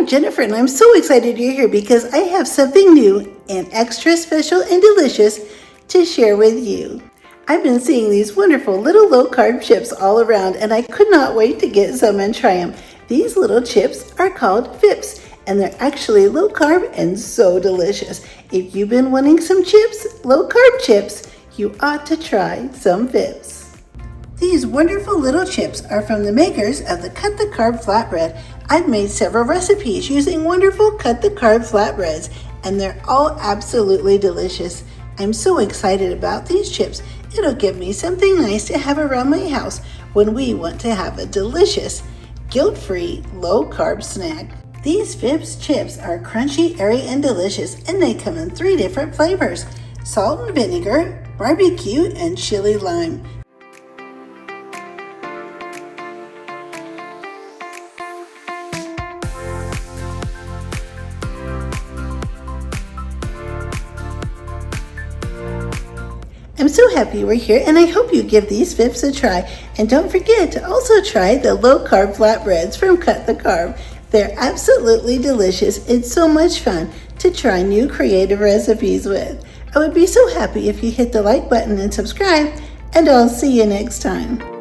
I'm Jennifer, and I'm so excited you're here because I have something new and extra special and delicious to share with you. I've been seeing these wonderful little low-carb chips all around, and I could not wait to get some and try them. These little chips are called Fips, and they're actually low-carb and so delicious. If you've been wanting some chips, low-carb chips, you ought to try some Fips. These wonderful little chips are from the makers of the Cut the Carb flatbread. I've made several recipes using wonderful Cut the Carb flatbreads, and they're all absolutely delicious. I'm so excited about these chips. It'll give me something nice to have around my house when we want to have a delicious, guilt-free, low-carb snack. These Fips chips are crunchy, airy, and delicious, and they come in 3 different flavors: salt and vinegar, barbecue, and chili lime. I'm so happy we're here, and I hope you give these Fips a try. And don't forget to also try the low-carb flatbreads from Cut the Carb. They're absolutely delicious. It's so much fun to try new creative recipes with. I would be so happy if you hit the like button and subscribe, and I'll see you next time.